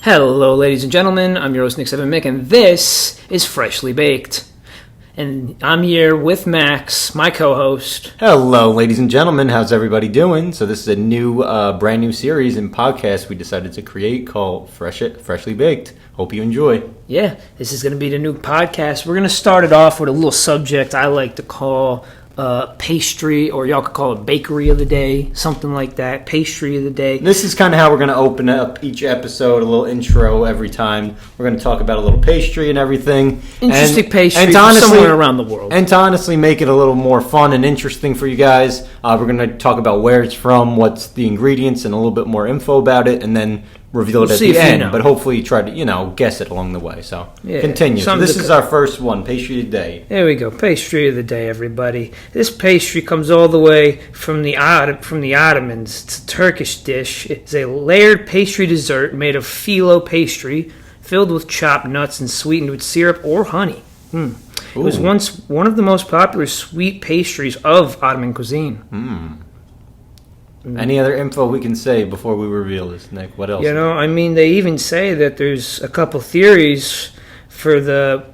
Hello, ladies and gentlemen. I'm your host, Nick Seven Mick, and this is Freshly Baked. And I'm here with Max, my co-host. Hello, ladies and gentlemen. How's everybody doing? So this is a new, brand new series and podcast we decided to create called Freshly Baked. Hope you enjoy. Yeah, this is going to be the new podcast. We're going to start it off with a little subject I like to call pastry, or y'all could call it bakery of the day, something like that. Pastry of the day. This is kind of how we're going to open up each episode, a little intro every time. We're going to talk about a little pastry and everything. Interesting pastry from somewhere around the world. And to honestly make it a little more fun and interesting for you guys, we're going to talk about where it's from, what's the ingredients, and a little bit more info about it, and then reveal it at the end, but hopefully try to, guess it along the way. So, continue. So this is our first one, pastry of the day. There we go, pastry of the day, everybody. This pastry comes all the way from the Ottomans. It's a Turkish dish. It's a layered pastry dessert made of phyllo pastry, filled with chopped nuts and sweetened with syrup or honey. It was once one of the most popular sweet pastries of Ottoman cuisine. Any other info we can say before we reveal this, Nick? What else? They even say that there's a couple theories for the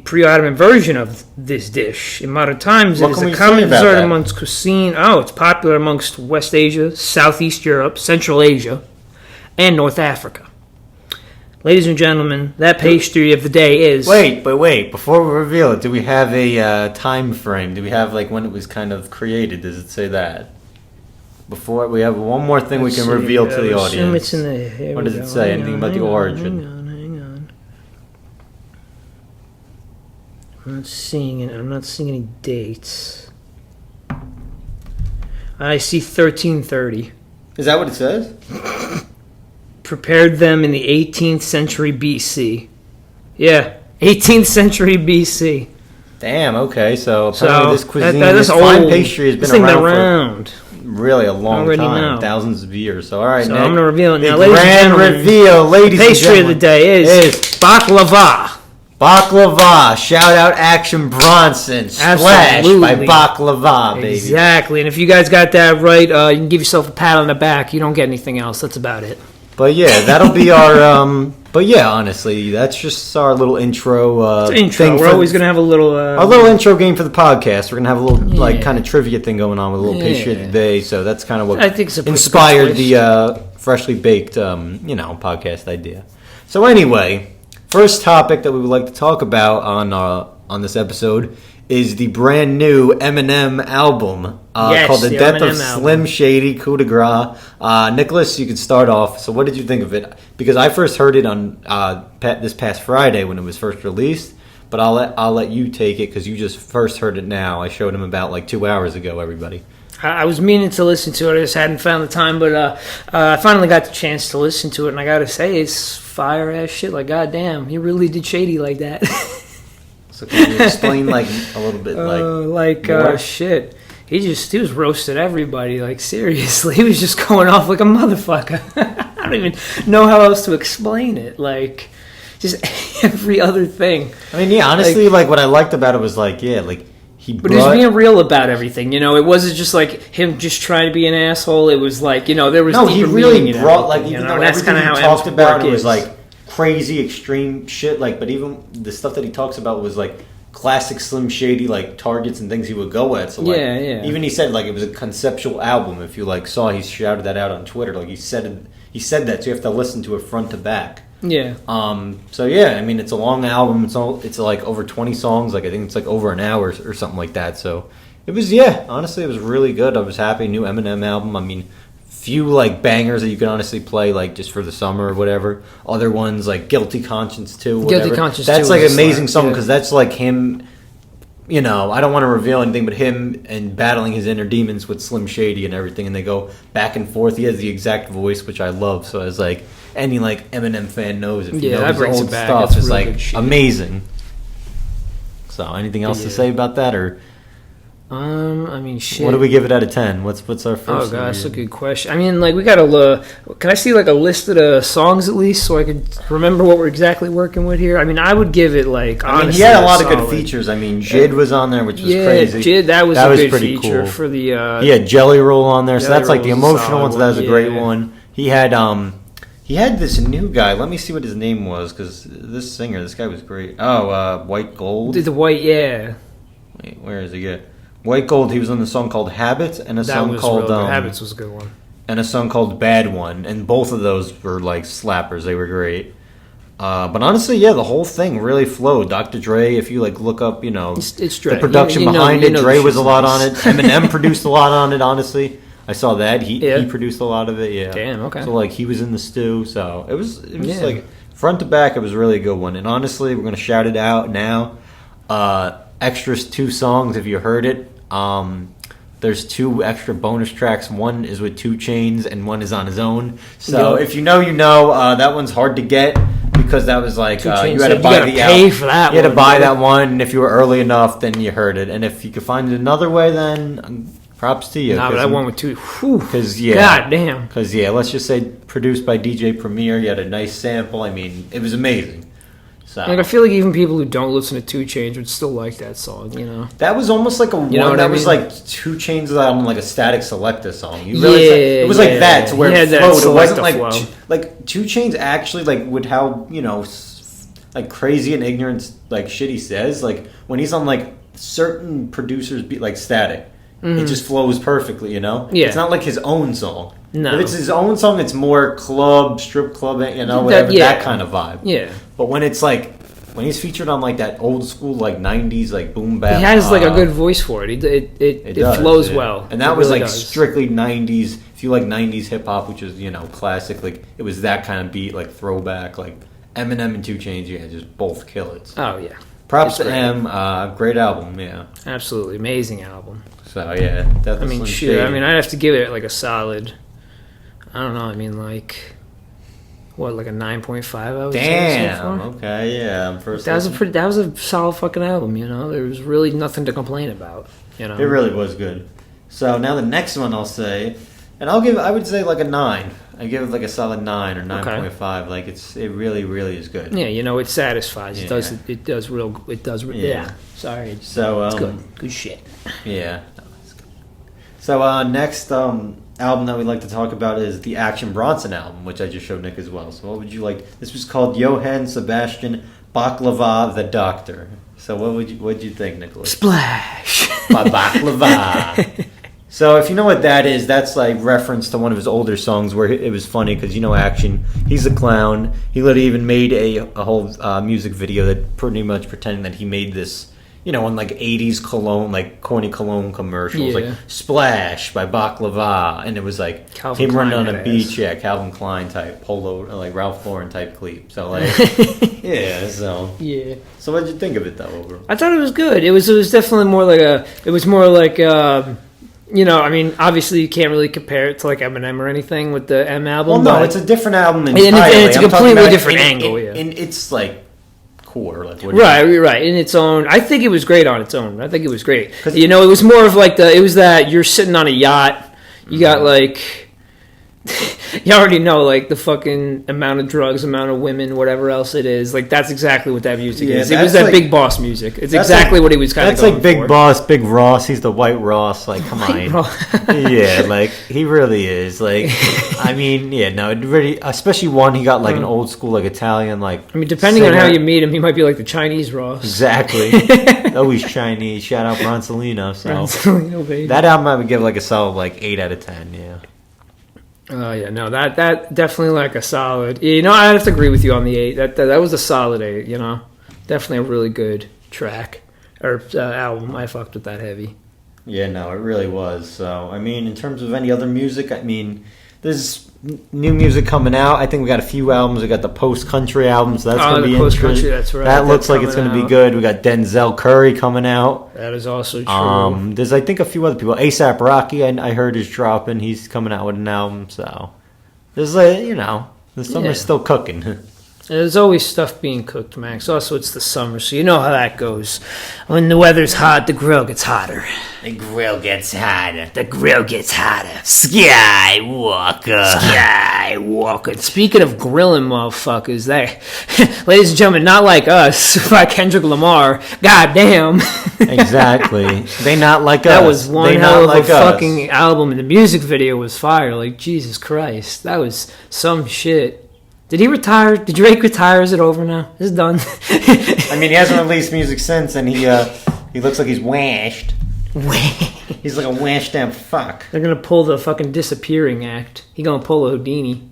pre-Ottoman version of this dish. In modern times, it is a common dessert amongst cuisine. It's popular amongst West Asia, Southeast Europe, Central Asia, and North Africa. Ladies and gentlemen, that pastry of the day is... Wait. Before we reveal it, do we have a time frame? Do we have, when it was kind of created? Does it say that? Before we have one more thing we can reveal to the audience. What does it say? Anything about the origin? Hang on. I'm not seeing it. I'm not seeing any dates. I see 1330. Is that what it says? Prepared them in the 18th century BC. Yeah, 18th century BC. Damn. Okay. So apparently this cuisine, this fine pastry, has been around for really a long time, now. Thousands of years. So all right, so Nick, I'm gonna reveal it now. The grand reveal, ladies and gentlemen. Pastry of the day is baklava. Baklava. Shout out Action Bronson. Splash by Baklava, baby. Exactly. And if you guys got that right, you can give yourself a pat on the back. You don't get anything else. That's about it. But yeah, that'll be our. But yeah, honestly, that's just our little intro. Thing. We're always gonna have a little. A little intro game for the podcast. We're gonna have a little kind of trivia thing going on with a little pastry of the day. So that's kind of what I think inspired the freshly baked, podcast idea. So anyway, first topic that we would like to talk about on this episode is the brand new Eminem album called The Death of Slim Shady Coup de Grace. Nicholas, you can start off. So what did you think of it? Because I first heard it on this past Friday when it was first released, but I'll let you take it because you just first heard it now. I showed him about 2 hours ago, everybody. I was meaning to listen to it. I just hadn't found the time, but I finally got the chance to listen to it, and I gotta say, it's fire-ass shit. Goddamn, he really did shady like that. So can you explain a little bit more? Shit. He was roasting everybody, seriously. He was just going off like a motherfucker. I don't even know how else to explain it. Just every other thing. I mean, yeah, honestly, what I liked about it was he But he was being real about everything, It wasn't just him just trying to be an asshole. It was there was he really brought even though everything he talked about it was crazy extreme shit, but even the stuff that he talks about was classic Slim Shady targets and things he would go at. So even he said it was a conceptual album. If you saw, he shouted that out on Twitter. He said that, so you have to listen to it front to back. Yeah. So yeah, I mean, it's a long album. It's over 20 songs. I think it's over an hour or something like that. So it was, honestly, it was really good. I was happy. New Eminem album. I mean, few bangers that you can honestly play just for the summer or whatever. Other ones Guilty Conscience 2. Whatever. Guilty Conscience 2. That's an amazing song because that's him. I don't want to reveal anything, but him and battling his inner demons with Slim Shady and everything, and they go back and forth. He has the exact voice, which I love. So as any Eminem fan knows, if you know his old stuff is amazing. So anything else to say about that, or? I mean, shit. What do we give it out of 10? What's our first? Oh, God, that's a good question. I mean, we got a. Can I see a list of the songs at least so I could remember what we're exactly working with here? I mean, I would give it honestly. He had a lot of good features. I mean, Jid was on there, which was crazy. Jid, that was a good pretty feature cool. For the. He had Jelly Roll on there, so that's the emotional one. So that was a great one. He He had this new guy. Let me see what his name was, because this guy was great. Oh, White Gold. The White, yeah. Wait, where is he? Yeah. White Gold. He was on the song called Habits and a song called Habits was a good one. And a song called Bad One, and both of those were like slappers. They were great. But honestly, yeah, the whole thing really flowed. Dr. Dre, if you like look up, it's Dre. The production behind it, Dre was a lot on it. Eminem produced a lot on it. Honestly, I saw that he produced a lot of it. Yeah, damn, okay. So like he was in the stew. So it was like front to back. It was really a good one. And honestly, we're gonna shout it out now. Extras 2 songs if you heard it. There's 2 extra bonus tracks. One is with 2 Chainz and one is on his own. So if you know, that one's hard to get because that was like you had to buy the pay for that. You had to buy that one, and if you were early enough, then you heard it. And if you could find it another way, then props to you. Nah, but that one with 2. Because God damn. Because let's just say produced by DJ Premier. You had a nice sample. I mean, it was amazing. So. Like I feel like even people who don't listen to 2 Chainz would still like that song, That was almost like a one that was like 2 Chainz on like a Static Selector song. You it was like that to where it flowed. It wasn't like 2 Chainz actually like with how like crazy and ignorant like shit he says. Like when he's on like certain producers beat like Static, it just flows perfectly. Yeah, it's not like his own song. No, if it's his own song, it's more strip club, whatever that kind of vibe. Yeah. But when it's like when he's featured on like that old school like '90s like boom bap, he has like a good voice for it. It flows well, and that was really like strictly '90s. If you like '90s hip hop, which is classic, like it was that kind of beat, like throwback, like Eminem and 2 Chainz, just both kill it. Oh yeah, props to him. Great album, absolutely amazing album. So definitely. I mean, shit. I mean, I'd have to give it like a solid. I don't know. I mean, like, what, like a 9.5? I would say so far? Okay, yeah. That was a solid fucking album. There was really nothing to complain about. It really was good. So now the next one I'll say, and I would say like a 9. I give it like a solid 9 or 9.5. Like it really, really is good. Yeah, it satisfies. Yeah. It does. Yeah. Sorry. So it's good. Good shit. Yeah. So next album that we'd like to talk about is the Action Bronson album, which I just showed Nick as well. So what would you like? This was called Johann Sebastian Baklava the Doctor. So what'd you think, Nicholas? Splash. Baklava. So if you know what that is, that's like reference to one of his older songs where it was funny because Action. He's a clown. He literally even made a whole music video that pretty much pretending that he made this. On like 80s cologne, like corny cologne commercials, like Splash by Baklava, and it was like Calvin him Klein running on a beach, Calvin Klein type polo, like Ralph Lauren type clip. So like, So what did you think of it though, overall? I thought it was good. It was definitely more like I mean, obviously you can't really compare it to like Eminem or anything with the M album. Well, no, it's a different album entirely. And it's a completely different angle. And it's like. Core, like right in its own. I think it was great on its own. I think it was great. It was more of like it was that you're sitting on a yacht. You got like you already know like the fucking amount of drugs, amount of women, whatever else it is. Like that's exactly what that music is. It was that Big Boss music. It's exactly what he was kind of going for. That's like Big Boss, Big Ross. He's the White Ross. Like come on, like he really is. Like I mean, it really, especially one he got like an old school like Italian like. I mean, depending on how you meet him, he might be like the Chinese Ross. Exactly. Always Chinese. Shout out Bronsolino. So Bronsolino, baby. That album I would give like a solid like 8 out of 10. Yeah. That definitely like a solid. I have to agree with you on the 8. That was a solid 8. Definitely a really good track or album. I fucked with that heavy. Yeah, no, it really was. So I mean, in terms of any other music, I mean, there's new music coming out. I think we got a few albums. We got the Post Country album, so that's going to be interesting. That's right. That looks like it's going to be good. We got Denzel Curry coming out. That is also true. There's I think a few other people. A$AP Rocky, I heard is dropping. He's coming out with an album. So there's the summer's still cooking. There's always stuff being cooked, Max. Also, it's the summer, so you know how that goes. When the weather's hot, the grill gets hotter. The grill gets hotter. The grill gets hotter. Skywalker. Speaking of grilling motherfuckers, ladies and gentlemen, not like us, by Kendrick Lamar. God damn. Exactly. They not like us. That was one hell of a fucking album, and the music video was fire. Like, Jesus Christ. That was some shit. Did he retire? Did Drake retire? Is it over now? It's done. I mean, he hasn't released music since, and he looks like he's washed. He's like a washed out fuck. They're gonna pull the fucking disappearing act. He gonna pull a Houdini.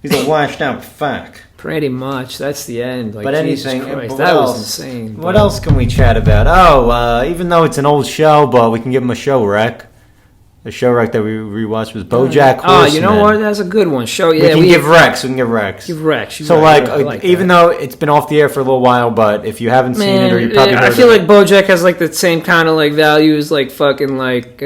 He's a washed out fuck. Pretty much. That's the end. Like, But anything, Jesus Christ, but that what was else? insane. What else can we chat about? Oh, even though it's an old show, but we can give him a show rec. The show rec that we rewatched was BoJack Horseman. Oh, you know what? That's a good one. Show, yeah. We can give recs. We can give recs. Give recs. So, even though it's been off the air for a little while, but if you haven't seen it, or you probably I feel like BoJack has like the same kind of like values, like fucking like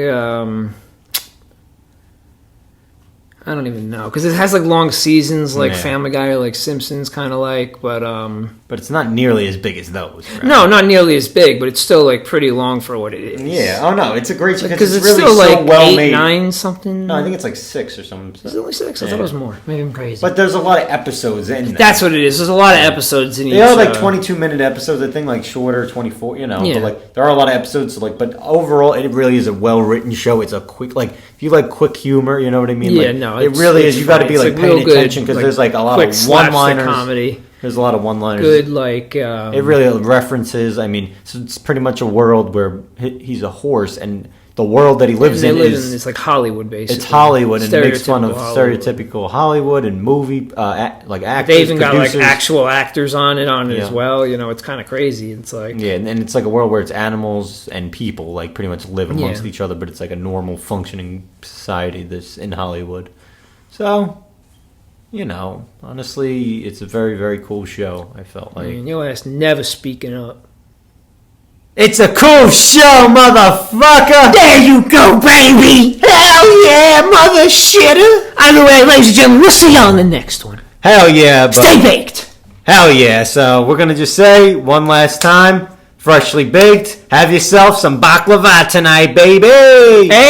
I don't even know, because it has like long seasons, like Family Guy or like Simpsons, kind of like, but it's not nearly as big as those. Right? No, not nearly as big, but it's still like pretty long for what it is. Yeah. Oh no, it's a great show because it's really still so like well 8, made. 9 something. No, I think it's like 6 or something. Is it only 6? I thought it was more. Maybe I'm crazy. But there's a lot of episodes in there. That's what it is. There's a lot of episodes in each. They are like 22-minute episodes. I think like shorter, 24. You know, yeah. But like there are a lot of episodes. So like, but overall, it really is a well-written show. It's a quick, like if you like quick humor, you know what I mean? Yeah, like, no, it really is. You got to be like paying attention because like, there's like a lot quick of one-liners. Comedy. There's a lot of one-liners. Good, like it really references. I mean, so it's pretty much a world where he's a horse, and the world that he lives in is it's like Hollywood, basically. It's Hollywood, and it makes fun of stereotypical Hollywood and movie like actors. They even producers. got like actual actors on it as well. You know, it's kind of crazy. It's like and it's like a world where it's animals and people like pretty much live amongst each other, but it's like a normal functioning society that's in Hollywood. So. You know, honestly, it's a very, very cool show, I felt like. Man, your ass never speaking up. It's a cool show, motherfucker! There you go, baby! Hell yeah, mother shitter! Either way, ladies and gentlemen, we'll see you on the next one. Hell yeah, but... Stay baked! Hell yeah, so we're gonna just say, one last time, freshly baked, have yourself some baklava tonight, baby! Hey.